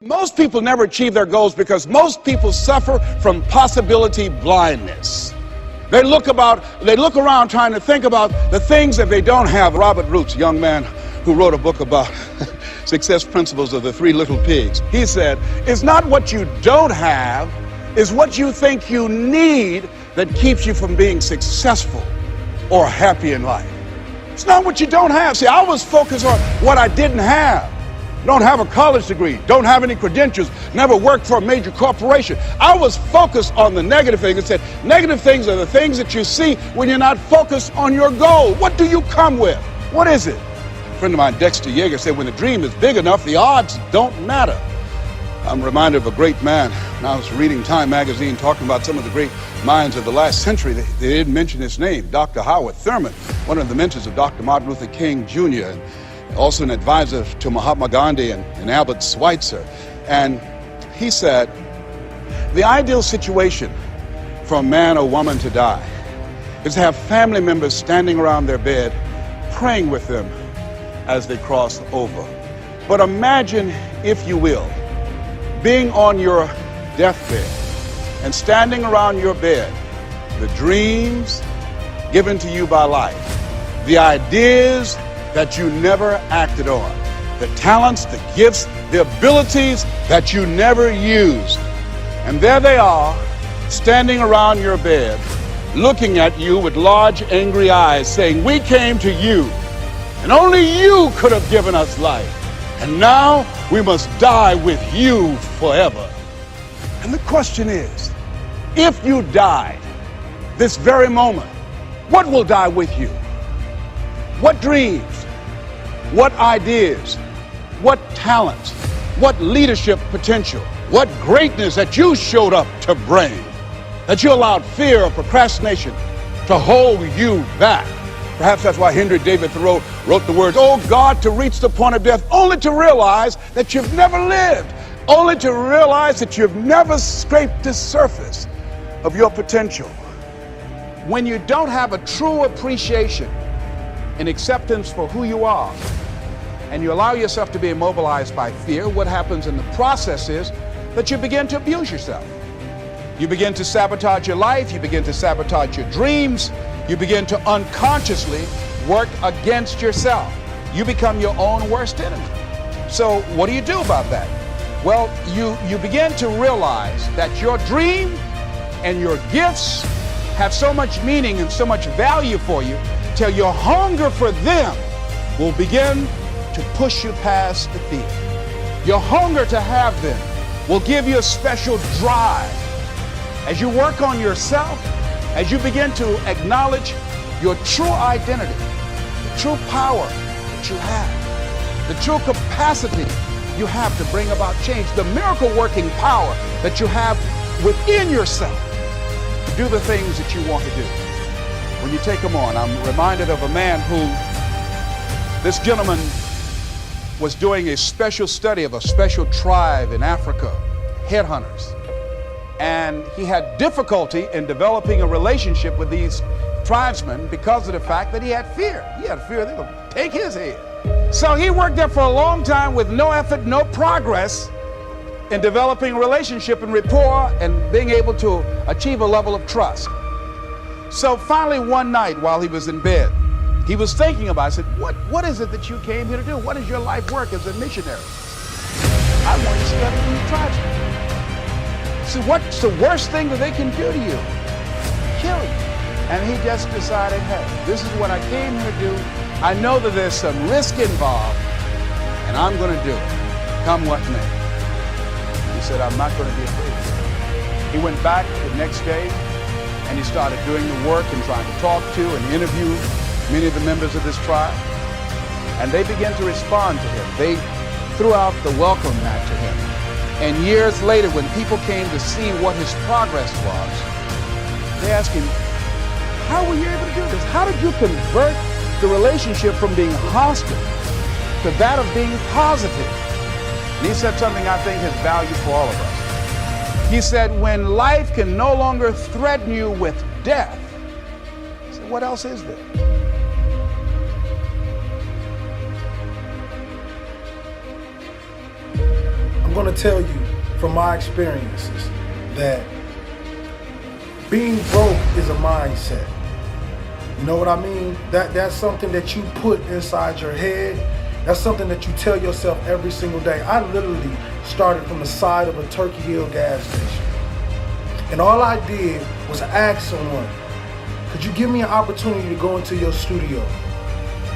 Most people never achieve their goals because most people suffer from possibility blindness. They look around trying to think about the things that they don't have. Robert Roots, a young man who wrote a book about success principles of the three little pigs. He said, it's not what you don't have, it's what you think you need that keeps you from being successful or happy in life. It's not what you don't have. See, I was focused on what I didn't have. Don't have a college degree, don't have any credentials, never worked for a major corporation. I was focused on the negative things and said, negative things are the things that you see when you're not focused on your goal. What do you come with? What is it? A friend of mine, Dexter Yeager, said, when the dream is big enough, the odds don't matter. I'm reminded of a great man. When I was reading Time magazine talking about some of the great minds of the last century, they didn't mention his name, Dr. Howard Thurman, one of the mentors of Dr. Martin Luther King Jr., and also an advisor to Mahatma Gandhi and Albert Schweitzer. And he said, the ideal situation for a man or woman to die is to have family members standing around their bed praying with them as they cross over. But imagine, if you will, being on your deathbed and standing around your bed, the dreams given to you by life, the ideas that you never acted on, the talents, the gifts, the abilities that you never used. And there they are, standing around your bed, looking at you with large, angry eyes, saying, we came to you, and only you could have given us life. And now we must die with you forever. And the question is, if you died this very moment, what will die with you? What dreams? What ideas? What talents? What leadership potential? What greatness that you showed up to bring? That you allowed fear or procrastination to hold you back? Perhaps that's why Henry David Thoreau wrote the words, oh God, to reach the point of death, only to realize that you've never lived, only to realize that you've never scraped the surface of your potential. When you don't have a true appreciation and acceptance for who you are, and you allow yourself to be immobilized by fear, what happens in the process is that you begin to abuse yourself. You begin to sabotage your life, you begin to sabotage your dreams, you begin to unconsciously work against yourself. You become your own worst enemy. So what do you do about that? Well, you begin to realize that your dream and your gifts have so much meaning and so much value for you till your hunger for them will begin to push you past the fear. Your hunger to have them will give you a special drive. As you work on yourself, as you begin to acknowledge your true identity, the true power that you have, the true capacity you have to bring about change, the miracle-working power that you have within yourself to do the things that you want to do. When you take them on, I'm reminded of a man who, this gentleman was doing a special study of a special tribe in Africa, headhunters. And he had difficulty in developing a relationship with these tribesmen because of the fact that he had fear. He had fear they would take his head. So he worked there for a long time with no effort, no progress in developing a relationship and rapport and being able to achieve a level of trust. So finally one night while he was in bed, he was thinking about it. I said, what is it that you came here to do? What is your life work as a missionary? I want to study from the tribesmen. So what's the worst thing that they can do to you? Kill you. And he just decided, hey, this is what I came here to do. I know that there's some risk involved, and I'm going to do it, come what may. He said, I'm not going to be afraid. He went back the next day, and he started doing the work and trying to talk to and interview many of the members of this tribe. And they began to respond to him. They threw out the welcome mat to him. And years later, when people came to see what his progress was, they asked him, how were you able to do this? How did you convert the relationship from being hostile to that of being positive? And he said something I think has value for all of us. He said, when life can no longer threaten you with death, he said, what else is there? I'm going to tell you from my experiences that being broke is a mindset. You know what I mean? That's something that you put inside your head. That's something that you tell yourself every single day. I literally started from the side of a Turkey Hill gas station. And all I did was ask someone, could you give me an opportunity to go into your studio?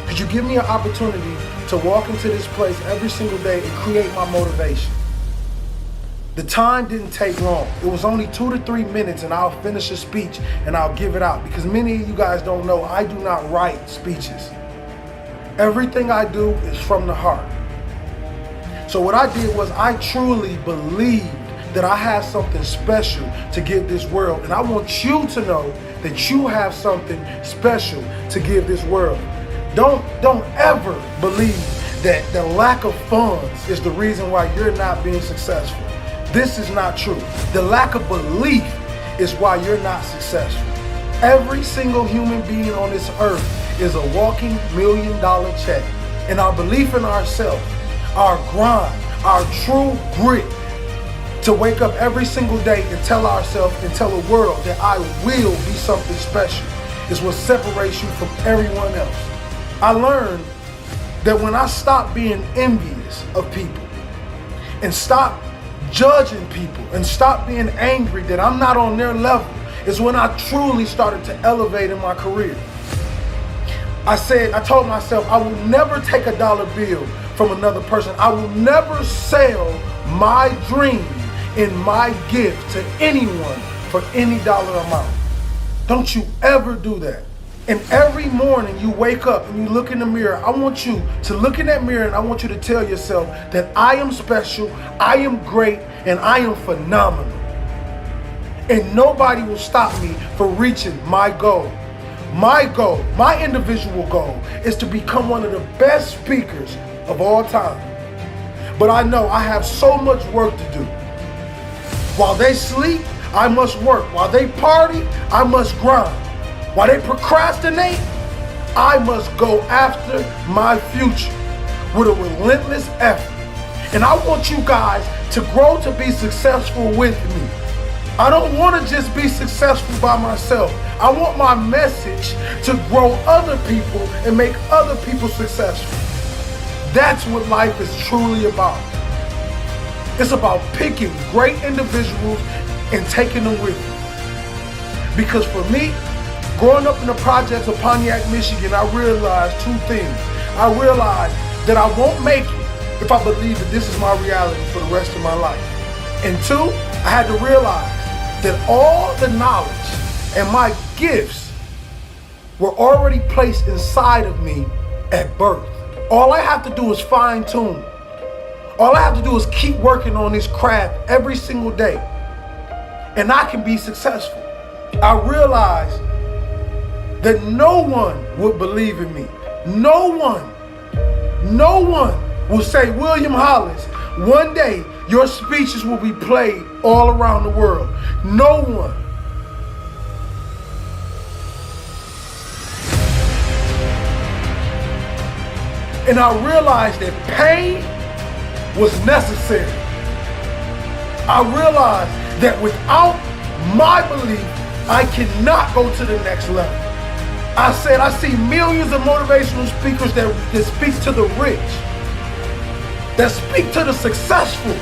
Could you give me an opportunity to walk into this place every single day and create my motivation? The time didn't take long. It was only 2 to 3 minutes and I'll finish a speech and I'll give it out. Because many of you guys don't know, I do not write speeches. Everything I do is from the heart. So what I did was I truly believed that I have something special to give this world. And I want you to know that you have something special to give this world. Don't ever believe that the lack of funds is the reason why you're not being successful. This is not true. The lack of belief is why you're not successful. Every single human being on this earth is a walking $1 million check. And our belief in ourselves, our grind, our true grit to wake up every single day and tell ourselves and tell the world that I will be something special is what separates you from everyone else. I learned that when I stopped being envious of people and stopped judging people and stop being angry that I'm not on their level is when I truly started to elevate in my career. I told myself I will never take a dollar bill from another person. I will never sell my dream and my gift to anyone for any dollar amount. Don't you ever do that. And every morning you wake up and you look in the mirror, I want you to look in that mirror and I want you to tell yourself that I am special, I am great, and I am phenomenal. And nobody will stop me from reaching my goal. My goal, my individual goal, is to become one of the best speakers of all time. But I know I have so much work to do. While they sleep, I must work. While they party, I must grind. While they procrastinate, I must go after my future with a relentless effort. And I want you guys to grow to be successful with me. I don't want to just be successful by myself. I want my message to grow other people and make other people successful. That's what life is truly about. It's about picking great individuals and taking them with you. Because for me, growing up in the projects of Pontiac, Michigan, I realized two things. I realized that I won't make it if I believe that this is my reality for the rest of my life. And two, I had to realize that all the knowledge and my gifts were already placed inside of me at birth. All I have to do is fine tune. All I have to do is keep working on this craft every single day, and I can be successful. I realized that no one would believe in me. No one will say, William Hollis, one day your speeches will be played all around the world. No one. And I realized that pain was necessary. I realized that without my belief, I cannot go to the next level. I said, I see millions of motivational speakers that speak to the rich, that speak to the successful.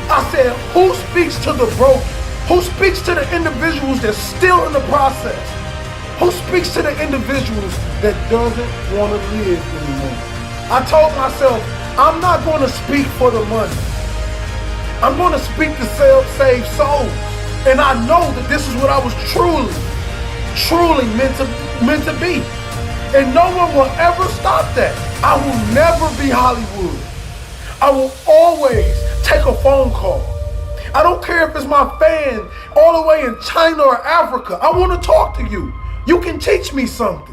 I said, who speaks to the broken? Who speaks to the individuals that's still in the process? Who speaks to the individuals that doesn't want to live anymore? I told myself, I'm not going to speak for the money. I'm going to speak to save souls. And I know that this is what I was truly meant to be. And no one will ever stop that. I will never be Hollywood. I will always take a phone call. I don't care if it's my fan all the way in China or Africa. I want to talk to you. You can teach me something.